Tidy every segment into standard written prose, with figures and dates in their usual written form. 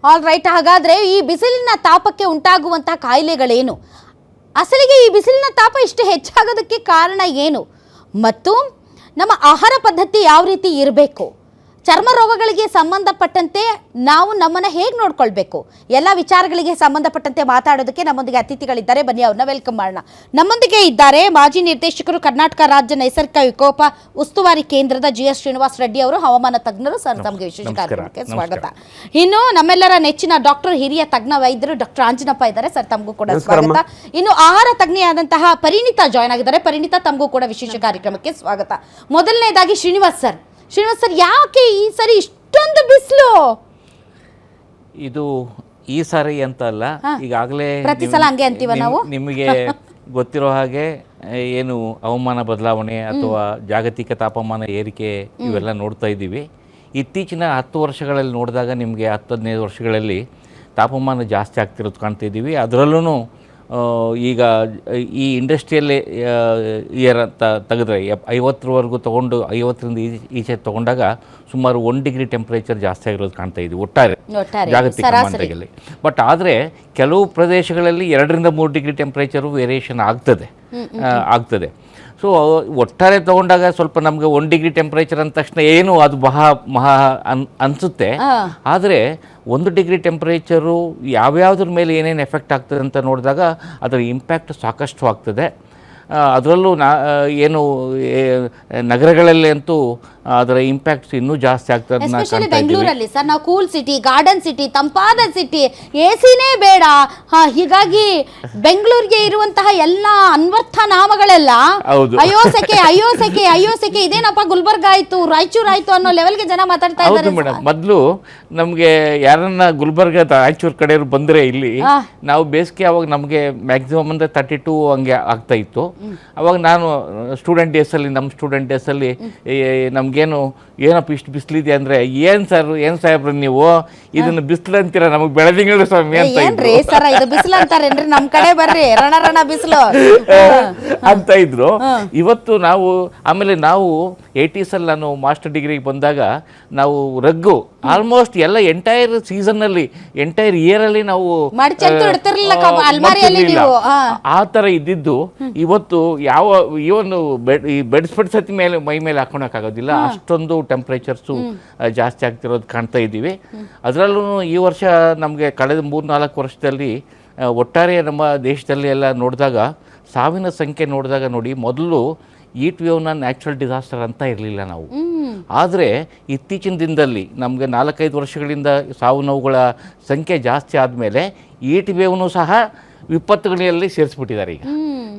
All right. ಹಾಗಾದ್ರೆ ಈ ಬಿಸಿಲಿನ ತಾಪಕ್ಕೆ ಉಂಟಾಗುವಂತಹ ಕಾಯಿಲೆಗಳೇನು, ಅಸಲಿಗೆ ಈ ಬಿಸಿಲಿನ ತಾಪ ಇಷ್ಟು ಹೆಚ್ಚಾಗೋದಕ್ಕೆ ಕಾರಣ ಏನು, ಮತ್ತು ನಮ್ಮ ಆಹಾರ ಪದ್ಧತಿ ಯಾವ ರೀತಿ ಇರಬೇಕು, ಚರ್ಮ ರೋಗಗಳಿಗೆ ಸಂಬಂಧಪಟ್ಟಂತೆ ನಾವು ನಮ್ಮನ್ನು ಹೇಗೆ ನೋಡ್ಕೊಳ್ಬೇಕು, ಎಲ್ಲ ವಿಚಾರಗಳಿಗೆ ಸಂಬಂಧಪಟ್ಟಂತೆ ಮಾತಾಡೋದಕ್ಕೆ ನಮ್ಮೊಂದಿಗೆ ಅತಿಥಿಗಳಿದ್ದಾರೆ. ಬನ್ನಿ ಅವ್ರನ್ನ ವೆಲ್ಕಮ್ ಮಾಡೋಣ. ನಮ್ಮೊಂದಿಗೆ ಇದ್ದಾರೆ ಮಾಜಿ ನಿರ್ದೇಶಕರು, ಕರ್ನಾಟಕ ರಾಜ್ಯ ನೈಸರ್ಗಿಕ ವಿಕೋಪ ಉಸ್ತುವಾರಿ ಕೇಂದ್ರದ GS ಶ್ರೀನಿವಾಸ್ ರೆಡ್ಡಿ ಅವರು, ಹವಾಮಾನ ತಜ್ಞರು. ಸರ್, ತಮಗೆ ವಿಶೇಷ ಕಾರ್ಯಕ್ರಮಕ್ಕೆ ಸ್ವಾಗತ. ಇನ್ನು ನಮ್ಮೆಲ್ಲರ ನೆಚ್ಚಿನ ಡಾಕ್ಟರ್, ಹಿರಿಯ ತಜ್ಞ ವೈದ್ಯರು ಡಾಕ್ಟರ್ ಆಂಜನಪ್ಪ ಇದ್ದಾರೆ. ಸರ್, ತಮಗೂ ಕೂಡ ಸ್ವಾಗತ. ಇನ್ನು ಆಹಾರ ತಜ್ಞೆಯಾದಂತಹ ಪರಿಣಿತಾ ಜಾಯ್ನ್ ಆಗಿದ್ದಾರೆ. ಪರಿಣಿತಾ, ತಮಗೂ ಕೂಡ ವಿಶೇಷ ಕಾರ್ಯಕ್ರಮಕ್ಕೆ ಸ್ವಾಗತ. ಮೊದಲನೇದಾಗಿ ಶ್ರೀನಿವಾಸ್ ಸರ್, ಯಾಕೆ ಈ ಸರಿ ಇಷ್ಟೊಂದು ಬಿಸಿಲು? ಇದು ಈ ಸಾರಿ ಅಂತ ಅಲ್ಲ, ಈಗಾಗಲೇ ಪ್ರತಿ ಸಲ ಹಂಗೆ ಅಂತೀವ ನಾವು. ನಿಮಗೆ ಗೊತ್ತಿರೋ ಹಾಗೆ ಏನು ಹವಾಮಾನ ಬದಲಾವಣೆ ಅಥವಾ ಜಾಗತಿಕ ತಾಪಮಾನ ಏರಿಕೆ ಇವೆಲ್ಲ ನೋಡ್ತಾ ಇದ್ದೀವಿ. ಇತ್ತೀಚಿನ 10 ವರ್ಷಗಳಲ್ಲಿ ನೋಡಿದಾಗ ನಿಮಗೆ 10-15 ವರ್ಷಗಳಲ್ಲಿ ತಾಪಮಾನ ಜಾಸ್ತಿ ಆಗ್ತಿರೋದು ಕಾಣ್ತಾ ಇದ್ದೀವಿ. ಅದರಲ್ಲೂ ಈಗ ಈ ಇಂಡಸ್ಟ್ರಿಯಲ್ ಇಯರ್ ಅಂತ ತೆಗೆದ್ರೆ 50ರವರೆಗೂ ತೊಗೊಂಡು 50ರಿಂದ ಈಚೆ ತೊಗೊಂಡಾಗ ಸುಮಾರು 1 ಡಿಗ್ರಿ ಟೆಂಪ್ರೇಚರ್ ಜಾಸ್ತಿ ಆಗಿರೋದು ಕಾಣ್ತಾ ಇದ್ದೀವಿ ಒಟ್ಟಾರೆ ಜಾಗತಿಕ ಮಾನದಲ್ಲಿ. ಬಟ್ ಆದರೆ ಕೆಲವು ಪ್ರದೇಶಗಳಲ್ಲಿ 2ರಿಂದ 3 ಡಿಗ್ರಿ ಟೆಂಪ್ರೇಚರು ವೇರಿಯೇಷನ್ ಆಗ್ತದೆ. ಸೊ ಒಟ್ಟಾರೆ ತೊಗೊಂಡಾಗ ಸ್ವಲ್ಪ ನಮಗೆ 1 ಡಿಗ್ರಿ ಟೆಂಪ್ರೇಚರ್ ಅಂದ ತಕ್ಷಣ ಏನು ಅದು ಮಹಾ ಅನಿಸುತ್ತೆ. ಆದರೆ 1 ಡಿಗ್ರಿ ಟೆಂಪ್ರೇಚರು ಯಾವ್ಯಾವ್ದ್ರ ಮೇಲೆ ಏನೇನು ಎಫೆಕ್ಟ್ ಆಗ್ತದೆ ಅಂತ ನೋಡಿದಾಗ ಅದರ ಇಂಪ್ಯಾಕ್ಟ್ ಸಾಕಷ್ಟು ಆಗ್ತದೆ. ಅದರಲ್ಲೂ ಏನು ನಗರಗಳಲ್ಲಿ ಅಂತೂ ಅದರ ಇಂಪ್ಯಾಕ್ಟ್ಸ್ ಇನ್ನೂ ಜಾಸ್ತಿ ಆಗ್ತದೆ. ಎಸ್ಪೆಷಲಿ ಬೆಂಗಳೂರಲ್ಲಿ ಸರ್, ನಾವು ಕೂಲ್ ಸಿಟಿ, ಗಾರ್ಡನ್ ಸಿಟಿ, ತಂಪಾದ ಸಿಟಿ, ಎಸಿನೇ ಬೇಡ. ಹೀಗಾಗಿ ಬೆಂಗಳೂರಿಗೆ ಇರುವಂತಹ ಎಲ್ಲ ಅನ್ವರ್ಥ ನಾಮಗಳೆಲ್ಲ ಅಯ್ಯೋ ಸೆಕೆ ಇದೇನಪ್ಪ ಗುಲ್ಬರ್ಗ ಆಯ್ತು, ರಾಯಚೂರು ಆಯ್ತು ಅನ್ನೋ ಲೆವೆಲ್ಗೆ ಜನ ಮಾತಾಡ್ತಾ ಇದ್ದಾರೆ. ಮೇಡಮ್, ಮೊದಲು ನಮಗೆ ಯಾರನ್ನ ಗುಲ್ಬರ್ಗ ರಾಯಚೂರು ಕಡೆಯವರು ಬಂದರೆ ಇಲ್ಲಿ ನಾವು ಬೇಸಿಗೆ ಅವಾಗ ನಮಗೆ ಮ್ಯಾಕ್ಸಿಮಮ್ ಅಂದರೆ 32 ಹಂಗೆ ಆಗ್ತಾ ಇತ್ತು. ಅವಾಗ ನಾನು ನಮ್ಮ ಸ್ಟೂಡೆಂಟ್ ಡೇಸಲ್ಲಿ ಏನಪ್ಪ ಇಷ್ಟು ಬಿಸಿಲಿದೆ ಅಂದರೆ, ಏನು ಸಾಹೇಬ್ರು ನೀವು ಇದನ್ನು ಬಿಸಿಲು ಅಂತೀರ, ನಮಗೆ ಬೆಳದಿಂಗಳು ಸ್ವಾಮಿ ಅಂತ ನಮ್ಮ ಕಡೆ ಬರ್ರಿ ರಣ ಬಿಸಿಲು ಅಂತ ಇದ್ರು. ಇವತ್ತು ಆಮೇಲೆ ನಾವು 80s ನಾನು ಮಾಸ್ಟರ್ ಡಿಗ್ರಿಗೆ ಬಂದಾಗ ನಾವು ರಗ್ಗು ಆಲ್ಮೋಸ್ಟ್ ಎಲ್ಲ ಎಂಟೈರ್ ಸೀಸನ್ನಲ್ಲಿ ಎಂಟೈರ್ ಇಯರಲ್ಲಿ ನಾವು ಆ ಥರ ಇದ್ದಿದ್ದು ಇವತ್ತು ಬೆಡ್ ಸ್ಪೆಡ್ ಸತಿ ಮೇಲೆ ಮೈ ಮೇಲೆ ಹಾಕೊಳಕ್ಕಾಗೋದಿಲ್ಲ. ಅಷ್ಟೊಂದು ಟೆಂಪ್ರೇಚರ್ಸು ಜಾಸ್ತಿ ಆಗ್ತಿರೋದು ಕಾಣ್ತಾ ಇದ್ದೀವಿ. ಅದರಲ್ಲೂ ಈ ವರ್ಷ ನಮಗೆ ಕಳೆದ 3-4 ವರ್ಷದಲ್ಲಿ ಒಟ್ಟಾರೆ ನಮ್ಮ ದೇಶದಲ್ಲಿ ಎಲ್ಲ ನೋಡಿದಾಗ ಸಾವಿನ ಸಂಖ್ಯೆ ನೋಡಿದಾಗ ನೋಡಿ, ಮೊದಲು ಈಟ್ ವೇವ್ನ ನ್ಯಾಚುರಲ್ ಡಿಸಾಸ್ಟರ್ ಅಂತ ಇರಲಿಲ್ಲ ನಾವು. ಆದರೆ ಇತ್ತೀಚಿನ ದಿನದಲ್ಲಿ ನಮಗೆ 4-5 ವರ್ಷಗಳಿಂದ ಸಾವು ನೋವುಗಳ ಸಂಖ್ಯೆ ಜಾಸ್ತಿ ಆದಮೇಲೆ ಈಟ್ ವೇವ್ನು ಸಹ ವಿಪತ್ತುಗಳಲ್ಲಿ ಸೇರಿಸ್ಬಿಟ್ಟಿದ್ದಾರೆ. ಈಗ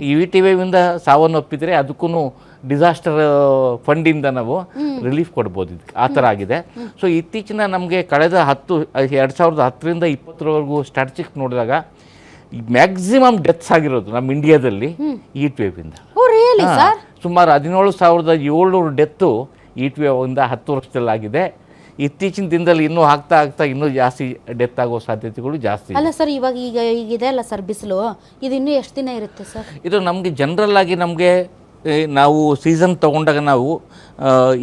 ಈ ಈಟ್ ವೇವಿಂದ ಸಾವನ್ನಪ್ಪಿದರೆ ಅದಕ್ಕೂ ಡಿಸಾಸ್ಟರ್ ಫಂಡಿಂದ ನಾವು ರಿಲೀಫ್ ಕೊಡ್ಬೋದು, ಆ ಥರ ಆಗಿದೆ. ಸೊ ಇತ್ತೀಚಿನ ನಮಗೆ ಕಳೆದ 2010ರಿಂದ 2020ವರೆಗೂ ಸ್ಟ್ಯಾಟಿಸ್ಟಿಕ್ಸ್ ನೋಡಿದಾಗ ಮ್ಯಾಕ್ಸಿಮಮ್ ಡೆತ್ಸ್ ಆಗಿರೋದು ನಮ್ಮ ಇಂಡಿಯಾದಲ್ಲಿ ಈಟ್ ವೇವಿಂದ ಸುಮಾರು 17,700 ಡೆತ್ತು ಈಟ್ ವೇವಿಂದ 10 ವರ್ಷದಲ್ಲಾಗಿದೆ. ಇತ್ತೀಚಿನ ದಿನದಲ್ಲಿ ಇನ್ನೂ ಆಗ್ತಾ ಇನ್ನೂ ಜಾಸ್ತಿ ಡೆತ್ ಆಗೋ ಸಾಧ್ಯತೆಗಳು ಜಾಸ್ತಿ. ಅಲ್ಲ ಸರ್, ಈಗಿದೆ ಅಲ್ಲ ಸರ್ ಬಿಸಿಲು, ಇದು ಇನ್ನೂ ಎಷ್ಟು ದಿನ ಇರುತ್ತೆ ಸರ್? ಇದು ನಮಗೆ ಜನರಲ್ ಆಗಿ ನಾವು ಸೀಸನ್ ತೊಗೊಂಡಾಗ ನಾವು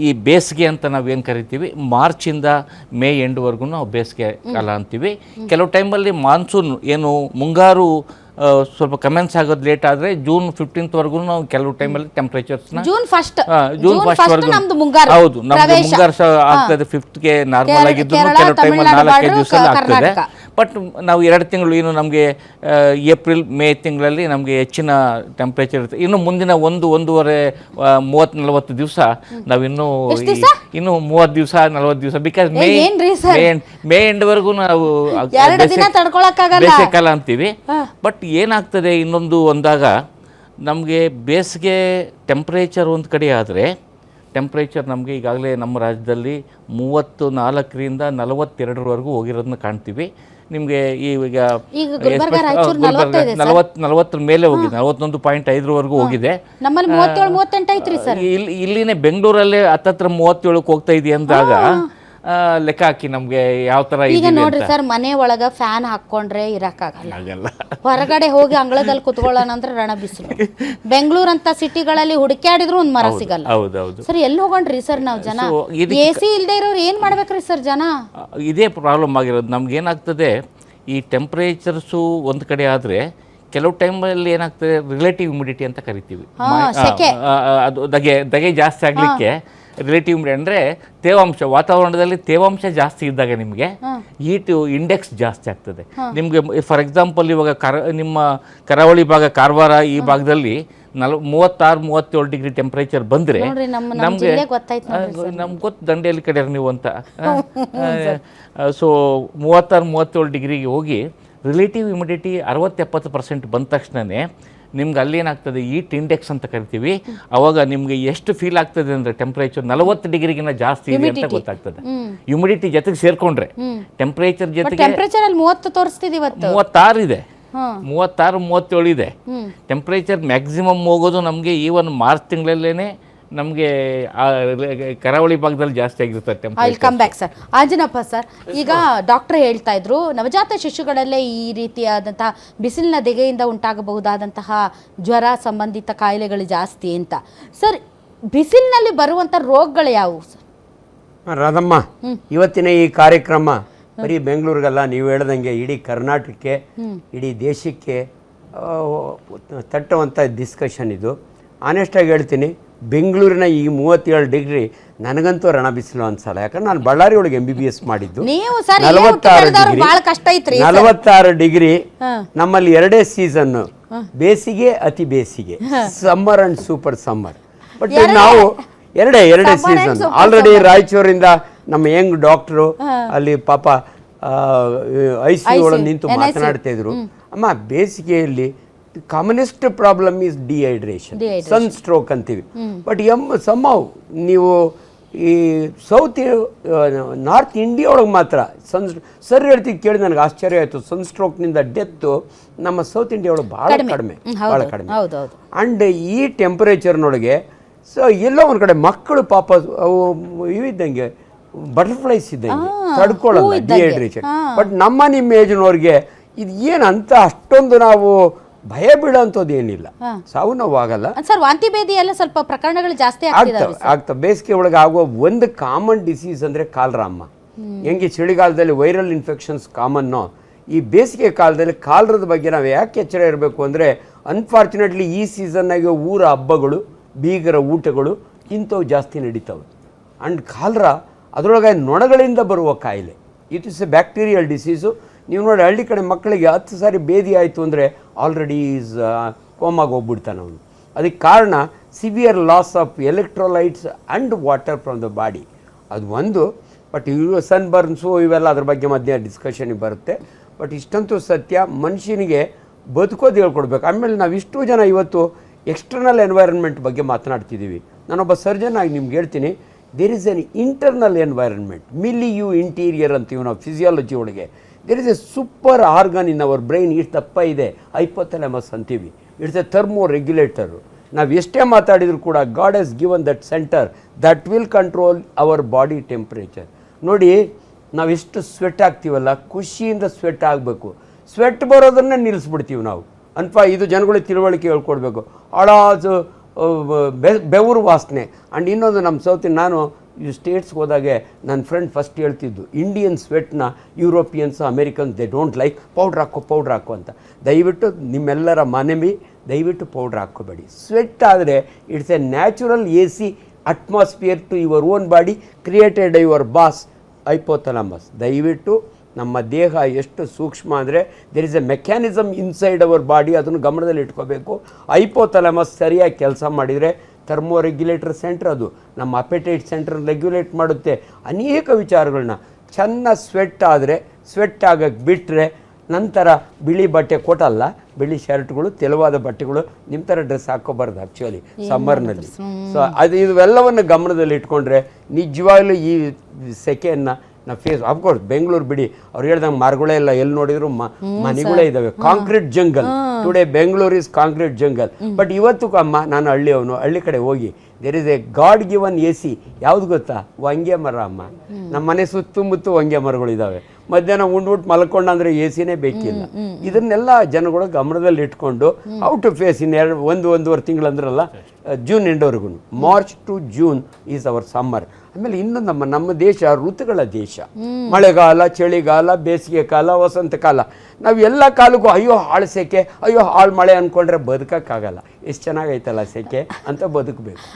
ಈ ಬೇಸಿಗೆ ಅಂತ ನಾವೇನು ಕರಿತೀವಿ, ಮಾರ್ಚಿಂದ ಮೇ ಎಂಡ್ವರೆಗೂ ನಾವು ಬೇಸಿಗೆ ಕಾಲ ಅಂತೀವಿ. ಕೆಲವು ಟೈಮಲ್ಲಿ ಮಾನ್ಸೂನ್ ಏನು ಮುಂಗಾರು ಸ್ವಲ್ಪ ಕಮೆನ್ಸ್ ಆಗೋದು ಲೇಟ್ ಆದರೆ ಜೂನ್ 15ವರೆಗೂ ನಾವು ಕೆಲವು ಟೈಮಲ್ಲಿ ಟೆಂಪ್ರೇಚರ್ಸ್ನ ಜೂನ್ ಫಸ್ಟ್ ಹೌದು, ನಮಗೆ ಮುಂಗಾರು ಆಗ್ತದೆ. 5th ನಾರ್ಮಲ್ ಆಗಿದ್ದು ಕೆಲವು ಟೈಮಲ್ಲಿ 4-5 ದಿವಸದಲ್ಲಿ ಆಗ್ತದೆ. ಬಟ್ ನಾವು 2 ತಿಂಗಳು ಇನ್ನು ನಮಗೆ ಏಪ್ರಿಲ್ ಮೇ ತಿಂಗಳಲ್ಲಿ ನಮಗೆ ಹೆಚ್ಚಿನ ಟೆಂಪ್ರೇಚರ್ ಇರುತ್ತೆ. ಇನ್ನು ಮುಂದಿನ 1-1.5 30-40 ದಿವಸ ನಾವಿನ್ನೂ 30 ದಿವಸ 40 ದಿವಸ, ಬಿಕಾಸ್ ಮೇ ಎಂಡ್ವರೆಗೂ ನಾವು ಬೇಸಿಗೆ ಕಾಲ ಅಂತೀವಿ. ಬಟ್ ಏನಾಗ್ತದೆ ಇನ್ನೊಂದು ಅಂದಾಗ, ನಮಗೆ ಬೇಸಿಗೆ ಟೆಂಪ್ರೇಚರ್ ಒಂದು ಕಡೆ ಆದರೆ ಟೆಂಪ್ರೇಚರ್ ನಮಗೆ ಈಗಾಗಲೇ ನಮ್ಮ ರಾಜ್ಯದಲ್ಲಿ 34ರಿಂದ 42ವರೆಗೂ ಹೋಗಿರೋದನ್ನ ಕಾಣ್ತೀವಿ. ನಿಮಗೆ ಈಗ 40 ಮೇಲೆ ಹೋಗಿದೆ, 41.5ವರೆಗೂ ಹೋಗಿದೆ. ನಮ್ಮಲ್ಲಿ 37-38 ಐತ್ರಿ ಸರ್. ಇಲ್ಲಿನೇ ಬೆಂಗಳೂರಲ್ಲೇ ಹತ್ತತ್ರ 37ಕ್ಕೆ ಹೋಗ್ತಾ ಇದೆ ಅಂದಾಗ ಲೆಕ್ಕ ಹಾಕಿ ನಮಗೆ ಯಾವ ಥರ ಈಗ ನೋಡ್ರಿ ಸರ್, ಮನೆ ಒಳಗ ಫ್ಯಾನ್ ಹಾಕೊಂಡ್ರೆ ಇರಕ್ಕಾಗಲ್ಲ, ಆಗಲ್ಲ. ಹೊರಗಡೆ ಹೋಗಿ ಅಂಗಳದಲ್ಲಿ ಕುತ್ಕೊಳ್ಳೋಣ ಅಂದ್ರೆ ರಣ ಬಿಸಿಲು. ಬೆಂಗಳೂರು ಅಂತ ಸಿಟಿಗಳಲ್ಲಿ ಹುಡುಕ್ಯಾಡಿದ್ರು ಒಂದ್ ಮರ ಸಿಗಲ್ಲ. ಹೌದೌದು ಸರ್ ಎಲ್ಲಿ ಹೋಗೋಣ್ರಿ ಸರ್ ನಾವು ಜನ? AC ಇಲ್ದೇ ಇರೋರು ಏನ್ ಮಾಡ್ಬೇಕ್ರಿ ಸರ್ ಜನ? ಇದೇ ಪ್ರಾಬ್ಲಮ್ ಆಗಿರೋದು. ನಮ್ಗೆ ಏನಾಗ್ತದೆ, ಈ ಟೆಂಪ್ರೇಚರ್ಸು ಒಂದು ಕಡೆ ಆದರೆ ಕೆಲವು ಟೈಮಲ್ಲಿ ಏನಾಗ್ತದೆ, ರಿಲೇಟಿವ್ ಹ್ಯುಮಿಡಿಟಿ ಅಂತ ಕರಿತೀವಿ. ಅದು ದಗೆ ಜಾಸ್ತಿ ಆಗಲಿಕ್ಕೆ ರಿಲೇಟಿವ್ ಹ್ಯುಮಿಡಿಟಿ ಅಂದರೆ ತೇವಾಂಶ, ವಾತಾವರಣದಲ್ಲಿ ತೇವಾಂಶ ಜಾಸ್ತಿ ಇದ್ದಾಗ ನಿಮಗೆ ಹೀಟ್ ಇಂಡೆಕ್ಸ್ ಜಾಸ್ತಿ ಆಗ್ತದೆ. ನಿಮಗೆ ಫಾರ್ ಎಕ್ಸಾಂಪಲ್ ಇವಾಗ ನಿಮ್ಮ ಕರಾವಳಿ ಭಾಗ, ಕಾರವಾರ ಈ ಭಾಗದಲ್ಲಿ 36-37 ಡಿಗ್ರಿ ಟೆಂಪ್ರೇಚರ್ ಬಂದರೆ ನಮಗೆ ಗೊತ್ತು, ದಂಡೇಲಿ ಕಡೆ ನೀವು ಅಂತ. ಸೊ 36-37 ಡಿಗ್ರಿಗೆ ಹೋಗಿ ರಿಲೇಟಿವ್ ಹ್ಯುಮಿಡಿಟಿ 60-70% ಬಂದ ತಕ್ಷಣವೇ ನಿಮ್ಗೆ ಅಲ್ಲೇನಾಗ್ತದೆ, ಈಟ್ ಇಂಡೆಕ್ಸ್ ಅಂತ ಕರಿತೀವಿ. ಅವಾಗ ನಿಮಗೆ ಎಷ್ಟು ಫೀಲ್ ಆಗ್ತದೆ ಅಂದರೆ ಟೆಂಪ್ರೇಚರ್ 40 ಡಿಗ್ರಿಗಿಂತ ಜಾಸ್ತಿ ಇದೆ ಅಂತ ಗೊತ್ತಾಗ್ತದೆ. ಹ್ಯುಮಿಡಿಟಿ ಜೊತೆಗೆ ಸೇರ್ಕೊಂಡ್ರೆ ಟೆಂಪ್ರೇಚರ್ ಜೊತೆಗೆ 30 ತೋರಿಸ್ತಿದೆ, 36 ಇದೆ, 36-37 ಇದೆ. ಟೆಂಪ್ರೇಚರ್ ಮ್ಯಾಕ್ಸಿಮಮ್ ಹೋಗೋದು ನಮಗೆ ಈವನ್ ಮಾರ್ಚ್ ತಿಂಗಳಲ್ಲೇ ನಮಗೆ ಕರಾವಳಿ ಭಾಗದಲ್ಲಿ ಜಾಸ್ತಿ ಆಗಿರುತ್ತೆ. Come back sir. Anjanappa sir, ಈಗ ಡಾಕ್ಟರ್ ಹೇಳ್ತಾ ಇದ್ರು ನವಜಾತ ಶಿಶುಗಳಲ್ಲೇ ಈ ರೀತಿಯಾದಂತಹ ಬಿಸಿಲಿನ ದೆಗೆಯಿಂದ ಉಂಟಾಗಬಹುದಾದಂತಹ ಜ್ವರ ಸಂಬಂಧಿತ ಕಾಯಿಲೆಗಳು ಜಾಸ್ತಿ ಅಂತ. ಸರ್, ಬಿಸಿಲಿನಲ್ಲಿ ಬರುವಂಥ ರೋಗಗಳು ಯಾವುವು ಸರ್? ರಾಧಮ್ಮ, ಇವತ್ತಿನ ಈ ಕಾರ್ಯಕ್ರಮ ಬರೀ ಬೆಂಗಳೂರಿಗಲ್ಲ, ನೀವು ಹೇಳ್ದಂಗೆ ಇಡೀ ಕರ್ನಾಟಕಕ್ಕೆ, ಇಡೀ ದೇಶಕ್ಕೆ ತಟ್ಟುವಂಥ ಡಿಸ್ಕಷನ್ ಇದು. ಆನೆಸ್ಟಾಗಿ ಹೇಳ್ತೀನಿ, ಬೆಂಗಳೂರಿನ ಈ 37 ಡಿಗ್ರಿ ನನಗಂತೂ ರಣ ಬಿಸಿಲು ಅನ್ಸಲ್ಲ. ಯಾಕಂದ್ರೆ ನಾನು ಬಳ್ಳಾರಿ ಒಳಗೆ MBBS ಮಾಡಿದ್ದು. 46 ಡಿಗ್ರಿ ನಮ್ಮಲ್ಲಿ ಎರಡೇ ಸೀಸನ್, ಬೇಸಿಗೆ, ಅತಿ ಬೇಸಿಗೆ, summer and super summer. But ನಾವು ಎರಡೇ ಸೀಸನ್. ಆಲ್ರೆಡಿ ರಾಯಚೂರಿಂದ ನಮ್ಮ ಯಂಗ್ ಡಾಕ್ಟ್ರು ಅಲ್ಲಿ ಪಾಪ ICU ಒಳಗೆ ನಿಂತು ಮಾತನಾಡ್ತಾ ಇದ್ರು. ಅಮ್ಮ, ಬೇಸಿಗೆಯಲ್ಲಿ commonest problem is dehydration, sun stroke ಅಂತೀವಿ. ಬಟ್ ಸಮ್ಹೌ ನೀವು ಈ ನಾರ್ತ್ ಇಂಡಿಯಾ ಒಳಗೆ ಮಾತ್ರ ಸರ್ ಹೇಳ್ತಿದ್ದು ಕೇಳಿ ನನಗೆ ಆಶ್ಚರ್ಯ ಆಯಿತು. ಸನ್ ಸ್ಟ್ರೋಕ್ನಿಂದ ಡೆತ್ತು ನಮ್ಮ ಸೌತ್ ಇಂಡಿಯಾ ಒಳಗೆ ಭಾಳ ಕಡಿಮೆ. ಆ್ಯಂಡ್ ಈ ಟೆಂಪರೇಚರ್ನೊಳಗೆ ಸೊ ಎಲ್ಲೋ ಒಂದು ಕಡೆ ಮಕ್ಕಳು ಪಾಪ ಅವು ಇವಿದ್ದಂಗೆ ಬಟರ್ಫ್ಲೈಸ್ ಇದ್ದಂಗೆ ತಡ್ಕೊಳ್ಳಲ್ಲ ಡಿಹೈಡ್ರೇಷನ್. ಬಟ್ ನಿಮ್ಮ ಏಜ್ನವ್ರಿಗೆ ಇದು ಏನಂತ ಅಷ್ಟೊಂದು ನಾವು ಭಯ ಬೀಳೋಂಥದ್ದು ಏನಿಲ್ಲ, ಸಾವು ನೋವು ಆಗಲ್ಲ ಸರ್. ವಾಂತಿ ಭೇದಿ ಎಲ್ಲ ಸ್ವಲ್ಪ ಪ್ರಕರಣಗಳು ಜಾಸ್ತಿ ಆಗ್ತವೆ. ಬೇಸಿಗೆ ಒಳಗೆ ಆಗುವ ಒಂದು ಕಾಮನ್ ಡಿಸೀಸ್ ಅಂದರೆ ಕಾಲರಾಮ್ಮ. ಹೆಂಗೆ ಚಳಿಗಾಲದಲ್ಲಿ ವೈರಲ್ ಇನ್ಫೆಕ್ಷನ್ಸ್ ಕಾಮನ್ನೋ, ಈ ಬೇಸಿಗೆ ಕಾಲದಲ್ಲಿ ಕಾಲರದ ಬಗ್ಗೆ ನಾವು ಯಾಕೆ ಎಚ್ಚರ ಇರಬೇಕು ಅಂದರೆ, ಅನ್ಫಾರ್ಚುನೇಟ್ಲಿ ಈ ಸೀಸನ್ನಾಗೆ ಊರ ಹಬ್ಬಗಳು, ಬೀಗರ ಊಟಗಳು ಇಂಥವು ಜಾಸ್ತಿ ನಡೀತವೆ. ಆ್ಯಂಡ್ ಕಾಲರ ಅದರೊಳಗೆ ನೊಣಗಳಿಂದ ಬರುವ ಕಾಯಿಲೆ. It is A bacterial disease. ನೀವು ನೋಡಿ, ಹಳ್ಳಿ ಕಡೆ ಮಕ್ಕಳಿಗೆ 10 ಸಾರಿ ಬೇದಿ ಆಯಿತು ಅಂದರೆ ಆಲ್ರೆಡಿ ಈಸ್ ಕೋಮಾಗಿ ಹೋಗ್ಬಿಡ್ತಾನೆ ಅವನು. ಅದಕ್ಕೆ ಕಾರಣ severe loss of electrolytes and water from the body, ಅದು ಒಂದು. ಬಟ್ ಇವು ಸನ್ ಬರ್ನ್ಸು ಇವೆಲ್ಲ ಅದ್ರ ಬಗ್ಗೆ ಮಧ್ಯೆ ಡಿಸ್ಕಷನಿಗೆ ಬರುತ್ತೆ. ಬಟ್ ಇಷ್ಟಂತೂ ಸತ್ಯ, ಮನುಷ್ಯನಿಗೆ ಬದುಕೋದು ಹೇಳ್ಕೊಡ್ಬೇಕು. ಆಮೇಲೆ ನಾವು ಇಷ್ಟು ಜನ ಇವತ್ತು ಎಕ್ಸ್ಟರ್ನಲ್ ಎನ್ವೈರನ್ಮೆಂಟ್ ಬಗ್ಗೆ ಮಾತನಾಡ್ತಿದ್ದೀವಿ. ನಾನೊಬ್ಬ ಸರ್ಜನ್ ಆಗಿ ನಿಮ್ಗೆ ಹೇಳ್ತೀನಿ, there is an internal environment, milieu interior ಅಂತೀವಿ ನಾವು ಫಿಸಿಯಾಲಜಿ ಒಳಗೆ. There is a super organ in our brain. ಇಷ್ಟು ದಪ್ಪ ಇದೆ, ಹೈಪೋಥಾಲಮಸ್ ಅಂತೀವಿ. It's a thermo regulator. ನಾವು ಎಷ್ಟೇ ಮಾತಾಡಿದ್ರು ಕೂಡ God has given that centre that will control our body temperature. ನೋಡಿ, ನಾವೆಷ್ಟು ಸ್ವೆಟ್ ಆಗ್ತೀವಲ್ಲ, ಖುಷಿಯಿಂದ ಸ್ವೆಟ್ ಆಗಬೇಕು. ಸ್ವೆಟ್ ಬರೋದನ್ನೇ ನಿಲ್ಲಿಸ್ಬಿಡ್ತೀವಿ ನಾವು. ಇದು ಜನಗಳಿಗೆ ತಿಳುವಳಿಕೆ ಹೇಳ್ಕೊಡ್ಬೇಕು. ಹಳಾಜು ಬೆವರು ವಾಸನೆ. ಆ್ಯಂಡ್ ಇನ್ನೊಂದು, ನಮ್ಮ ನಾನು ಈ ಸ್ಟೇಟ್ಸ್ಗೆ ಹೋದಾಗೆ ನನ್ನ ಫ್ರೆಂಡ್ ಫಸ್ಟ್ ಹೇಳ್ತಿದ್ದು, ಇಂಡಿಯನ್ ಸ್ವೆಟ್ನ Europeans, Americans they don't like. Powder ಹಾಕೋ ಅಂತ. ದಯವಿಟ್ಟು ನಿಮ್ಮೆಲ್ಲರ ಮನವಿ, ದಯವಿಟ್ಟು ಪೌಡ್ರ್ ಹಾಕ್ಕೋಬೇಡಿ. ಸ್ವೆಟ್ ಆದರೆ it's a natural AC atmosphere to your own body created your boss hypothalamus. ದಯವಿಟ್ಟು ನಮ್ಮ ದೇಹ ಎಷ್ಟು ಸೂಕ್ಷ್ಮ ಅಂದರೆ there is a mechanism inside our body, ಅದನ್ನು ಗಮನದಲ್ಲಿ ಇಟ್ಕೋಬೇಕು. ಹೈಪೋಥಾಲಮಸ್ ಸರಿಯಾಗಿ ಕೆಲಸ ಮಾಡಿದರೆ ಥರ್ಮೋ ರೆಗ್ಯುಲೇಟರ್ ಸೆಂಟ್ರ್, ಅದು ನಮ್ಮ ಅಪೆಟೈಟ್ ಸೆಂಟ್ರ್ ರೆಗ್ಯುಲೇಟ್ ಮಾಡುತ್ತೆ ಅನೇಕ ವಿಚಾರಗಳನ್ನ. ಚೆನ್ನಾಗಿ ಸ್ವೆಟ್ ಆಗಕ್ಕೆ ಬಿಟ್ಟರೆ ನಂತರ ಬಿಳಿ ಬಟ್ಟೆ ಕೊಟ್ಟಲ್ಲ, ಬಿಳಿ ಶರ್ಟ್ಗಳು, ತೆಳುವಾದ ಬಟ್ಟೆಗಳು, ನಿಮ್ಮ ಥರ ಡ್ರೆಸ್ ಹಾಕೋಬಾರ್ದು ಆ್ಯಕ್ಚುಲಿ ಸಮ್ಮರ್ನಲ್ಲಿ. ಸೊ ಇವೆಲ್ಲವನ್ನು ಗಮನದಲ್ಲಿ ಇಟ್ಕೊಂಡ್ರೆ ನಿಜವಾಗ್ಲೂ ಈ ಸೆಕೆಯನ್ನು ನಾವು ಫೇಸ್. ಅಫ್ಕೋರ್ಸ್ ಬೆಂಗಳೂರು ಬಿಡಿ, ಅವ್ರು ಹೇಳ್ದಂಗೆ ಮರಗಳೇ ಇಲ್ಲ, ಎಲ್ಲಿ ನೋಡಿದ್ರು ಮನೆಗಳೇ ಇದ್ದಾವೆ. Concrete jungle today Bengaluru is concrete jungle. But ಇವತ್ತು ಅಮ್ಮ ನಾನು ಹಳ್ಳಿಯವನು, ಹಳ್ಳಿ ಕಡೆ ಹೋಗಿ there is a god given AC. ಯಾವ್ದು ಗೊತ್ತಾ? ಹೊಂಗೆ ಮರ ಅಮ್ಮ. ನಮ್ಮ ಮನೆ ಸುತ್ತಮುತ್ತ ಹೊಂಗೆ ಮರಗಳಿದ್ದಾವೆ. ಮಧ್ಯಾಹ್ನ ಉಂಡ್ಬಿಟ್ಟು ಮಲ್ಕೊಂಡಂದ್ರೆ AC-ನೇ ಬೇಕಿಲ್ಲ. ಇದನ್ನೆಲ್ಲ ಜನಗಳು ಗಮನದಲ್ಲಿ ಇಟ್ಕೊಂಡು ಔಟ್ ಟು ಫೇಸ್ ಇನ್ ಒಂದೂವರೆ ತಿಂಗಳಂದ್ರಲ್ಲ, ಜೂನ್ ಎಂಡವರೆಗೂ, March to June is our summer. ಆಮೇಲೆ ಇನ್ನು ನಮ್ಮ ದೇಶ ಋತುಗಳ ದೇಶ. ಮಳೆಗಾಲ, ಚಳಿಗಾಲ, ಬೇಸಿಗೆ ಕಾಲ, ವಸಂತ ಕಾಲ. ನಾವು ಎಲ್ಲ ಕಾಲಕ್ಕೂ ಅಯ್ಯೋ ಹಾಳು ಸೆಕೆ, ಅಯ್ಯೋ ಹಾಳು ಮಳೆ ಅಂದ್ಕೊಂಡ್ರೆ ಬದುಕಕ್ಕಾಗಲ್ಲ. ಎಷ್ಟು ಚೆನ್ನಾಗೈತಲ್ಲ ಸೆಕೆ ಅಂತ ಬದುಕಬೇಕು.